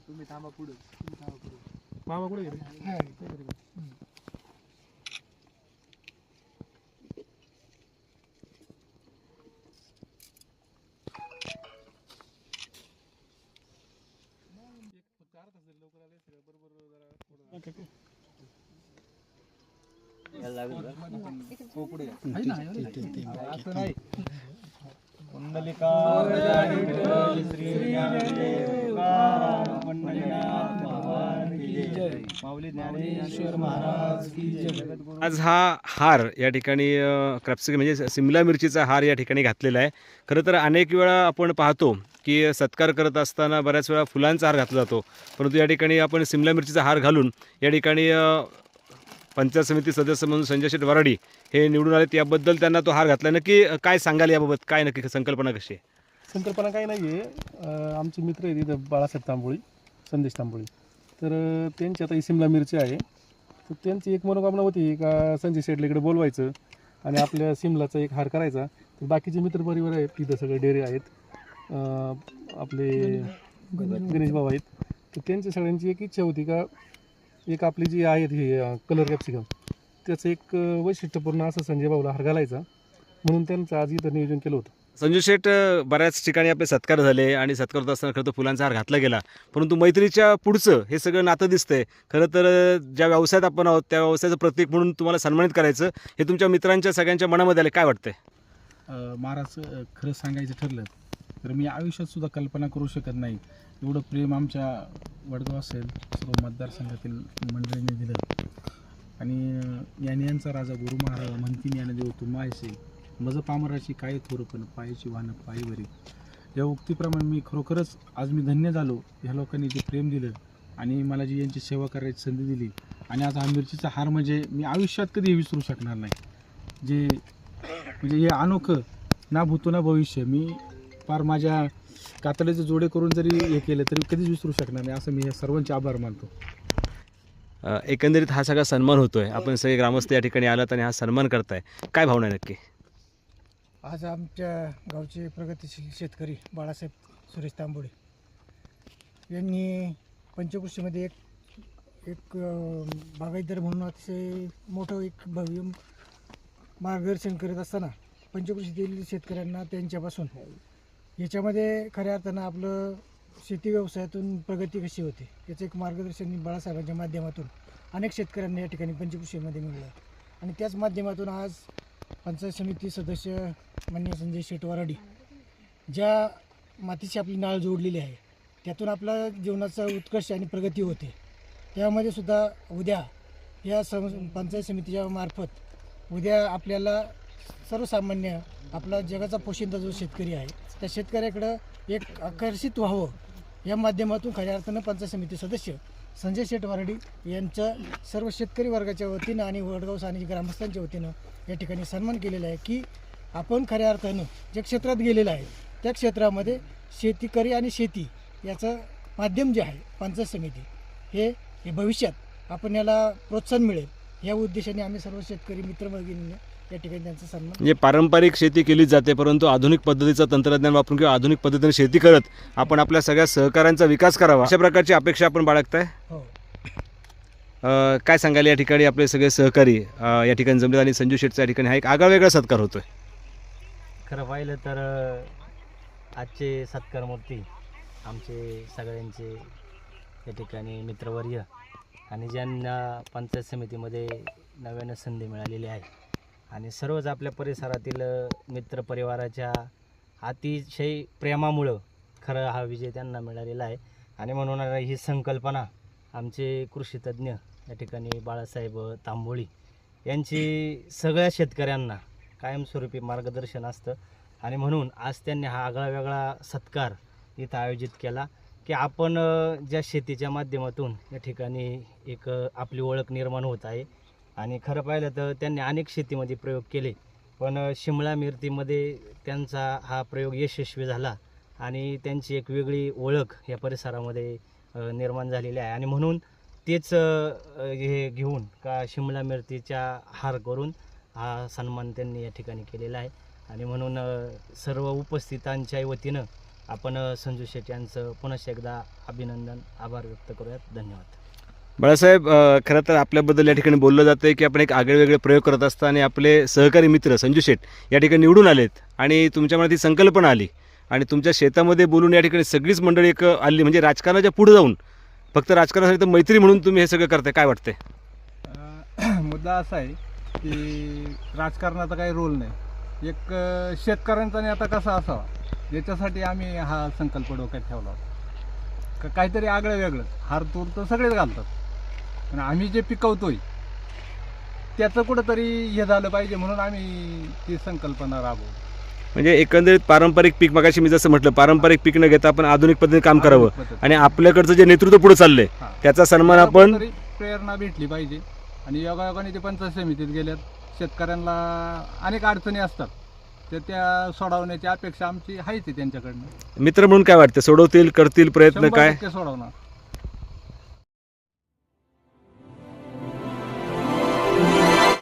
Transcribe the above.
तुम्ही थांबा पुढे, मामा कुठे गेले? आज हा हार या ठिकाणी क्रॅप्सिकम म्हणजे सिमला मिरचीचा हार या ठिकाणी घातलेला आहे. खरं तर अनेक वेळा आपण पाहतो की सत्कार करत असताना बऱ्याच वेळा फुलांचा हार घातला जातो, परंतु या ठिकाणी आपण सिमला मिरचीचा हार घालून या ठिकाणी पंचायत समिती सदस्य म्हणून संजय शेठ वराडी हे निवडून आले. याबद्दल त्यांना तो हार घातला. नक्की काय सांगाल याबाबत? काय नक्की संकल्पना कशी आहे? संकल्पना काही नाही आहे. आमचे मित्र आहेत इथं बाळासाहेब तांबोळी, संदेश तांबोळी. तर त्यांची आता ही सिमला मिरची आहे. तर त्यांची एक मनोकामना होती का संजय शेठला इकडे बोलवायचं आणि आपल्या सिमलाचा एक हार करायचा. तर बाकीचे मित्रपरिवार आहेत तिथं, सगळे डेरे आहेत, आपले गणेश भाऊ आहेत. तर त्यांच्या सगळ्यांची एक इच्छा होती का एक आपली जी आहेत ही कलर कॅप्सिकम त्याचं एक वैशिष्ट्यपूर्ण असं संजय भाऊला हार घालायचा, म्हणून त्यांचं आज इथं नियोजन केलं होतं. संजय शेठ, बऱ्याच ठिकाणी आपले सत्कार झाले आणि सत्कार होत असताना खरं तर फुलांचा हार घातला गेला, परंतु मैत्रीच्या पुढचं हे सगळं नातं दिसतंय. खरं तर ज्या व्यवसायात आपण आहोत त्या व्यवसायाचं प्रतीक म्हणून तुम्हाला सन्मानित करायचं हे तुमच्या मित्रांच्या सगळ्यांच्या मनामध्ये आले. काय वाटतंय? महाराज, खरं सांगायचं ठरलं तर मी आयुष्यात सुद्धा कल्पना करू शकत नाही एवढं प्रेम आमच्या वडगाव असेल सर्व मतदारसंघातील मंडळींनी दिलं. आणि यांचा राजा गुरु महाराज म्हणतीन याने देव तुम्हा ऐसे मज पामराची काय थोरपण पायाची वाहनं पायीवरी, या उक्तीप्रमाणे मी खरोखरच आज मी धन्य झालो. ह्या लोकांनी जे प्रेम दिलं आणि मला जी यांची सेवा करायची संधी दिली, आणि आज हा मिरचीचा हार म्हणजे मी आयुष्यात कधी विसरू शकणार नाही. जे म्हणजे हे अनोखं ना भूतो ना भविष्य, मी फार माझ्या कातडीचे जोडे करून जरी हे केलं तरी कधीच विसरू शकणार नाही, असं मी हे सर्वांचे आभार मानतो. एकंदरीत हा सगळा सन्मान होतोय, आपण सगळे ग्रामस्थ या ठिकाणी आलात आणि हा सन्मान करताय, काय भावना आहे नक्की? आज आमच्या गावचे प्रगतिशील शेतकरी बाळासाहेब सुरेश तांबोळे यांनी पंचकृषीमध्ये एक बागायतदार म्हणून अतिशय मोठं एक भव्य मार्गदर्शन करत असताना पंचकृषीतील शेतकऱ्यांना त्यांच्यापासून याच्यामध्ये खऱ्या अर्थानं आपलं शेती व्यवसायातून प्रगती कशी होते याचं एक मार्गदर्शन बाळासाहेबांच्या माध्यमातून अनेक शेतकऱ्यांना या ठिकाणी पंचकृषीमध्ये मिळलं. आणि त्याच माध्यमातून आज पंचायत समिती सदस्य माननीय संजय शेठ वराडी ज्या मातीची आपली नाळ जोडलेली आहे त्यातून आपल्या जीवनाचा उत्कर्ष आणि प्रगती होते. त्यामध्ये सुद्धा उद्या या पंचायत समितीच्या मार्फत उद्या आपल्याला सर्वसामान्य आपला जगाचा पोशिंदा जो शेतकरी आहे त्या शेतकऱ्याकडं एक आकर्षित व्हावं या माध्यमातून खऱ्या अर्थानं पंचायत समिती सदस्य संजय शेठ वराडी यांचं सर्व शेतकरी वर्गाच्या वतीनं आणि वडगाव स्थानिक ग्रामस्थांच्या वतीनं या ठिकाणी सन्मान केलेला आहे की आपण खऱ्या अर्थानं ज्या क्षेत्रात गेलेलं आहे त्या क्षेत्रामध्ये शेतकरी आणि शेती याचं माध्यम जे आहे पंचायत समिती हे भविष्यात आपण याला प्रोत्साहन मिळेल या उद्देशाने आम्ही सर्व शेतकरी मित्रभगिनींनी या ठिकाणी त्यांचा सन्मान. म्हणजे पारंपरिक शेती केली जाते, परंतु आधुनिक पद्धतीचं तंत्रज्ञान वापरून किंवा आधुनिक पद्धतीने शेती करत आपण आपल्या सगळ्या सहकाऱ्यांचा विकास करावा अशा प्रकारची अपेक्षा आपण बाळगताय. हो. काय सांगाल या ठिकाणी आपले सगळे सहकारी या ठिकाणी जमले आणि संजू शेठच्या ठिकाणी हा एक आगळा वेगळा सत्कार होतोय? खरं पाहिलं तर आजचे सत्कारमूर्ती आमचे सगळ्यांचे या ठिकाणी मित्रवर्य आणि ज्यांना पंचायत समितीमध्ये नव्यानं संधी मिळालेली आहे आणि सर्वच आपल्या परिसरातील मित्रपरिवाराच्या अतिशय प्रेमामुळं खरं हा विजय त्यांना मिळालेला आहे. आणि म्हणून ही संकल्पना आमचे कृषीतज्ञ या ठिकाणी बाळासाहेब तांबोळी यांची सगळ्या शेतकऱ्यांना कायमस्वरूपी मार्गदर्शन असतं. आणि म्हणून आज त्यांनी हा आगळा वेगळा सत्कार इथं आयोजित केला की आपण ज्या शेतीच्या माध्यमातून या ठिकाणी एक आपली ओळख निर्माण होत आहे. आणि खरं पाहिलं तर त्यांनी अनेक शेतीमध्ये प्रयोग केले, पण शिमला मिरचीमध्ये त्यांचा हा प्रयोग यशस्वी झाला आणि त्यांची एक वेगळी ओळख या परिसरामध्ये निर्माण झालेली आहे. आणि म्हणून तेच हे घेऊन का शिमला मिरचीच्या हार करून हा सन्मान त्यांनी या ठिकाणी केलेला आहे. आणि म्हणून सर्व उपस्थितांच्या वतीनं आपण संजू शेट यांचं पुनश्च एकदा अभिनंदन, आभार व्यक्त करूयात. धन्यवाद. बाळासाहेब, खरं तर आपल्याबद्दल या ठिकाणी बोललं जातं आहे की आपण एक आगळेवेगळे प्रयोग करत असता आणि आपले सहकारी मित्र संजू शेट या ठिकाणी निवडून आलेत आणि तुमच्या मनात ही संकल्पना आली आणि तुमच्या शेतामध्ये बोलून या ठिकाणी सगळीच मंडळी एक आली, म्हणजे राजकारणाच्या पुढे जाऊन फक्त राजकारणासाठी तर मैत्री म्हणून तुम्ही हे सगळं करताय. काय वाटतंय? मुद्दा असा आहे की राजकारणाचा काही रोल नाही, एक शेतकऱ्यांचा नेता कसा असावा याच्यासाठी आम्ही हा संकल्प डोक्यात ठेवला होता. काहीतरी आगळं वेगळं, हार तूर तर सगळेच घालतात, पण आम्ही जे पिकवतोय त्याचं कुठंतरी हे झालं पाहिजे म्हणून आम्ही ती संकल्पना राबवली. म्हणजे एकंदरीत पारंपरिक पीक, मगाशी मी जसं म्हटलं, पारंपरिक पीक न घेता आपण आधुनिक पद्धतीने काम करावं आणि आपल्याकडचं जे नेतृत्व पुढे चाललंय हां. त्याचा सन्मान त्याला आपण कुठंतरी प्रेरणा भेटली पाहिजे. आणि योगायोगाने ते पंचायत समितीत गेल्यात, शेतकऱ्यांना अनेक अडचणी असतात, तर त्या सोडवण्याची अपेक्षा आमची आहेच आहे त्यांच्याकडनं. मित्र म्हणून काय वाटतं, सोडवतील, करतील प्रयत्न 100% काय? सोडवणार.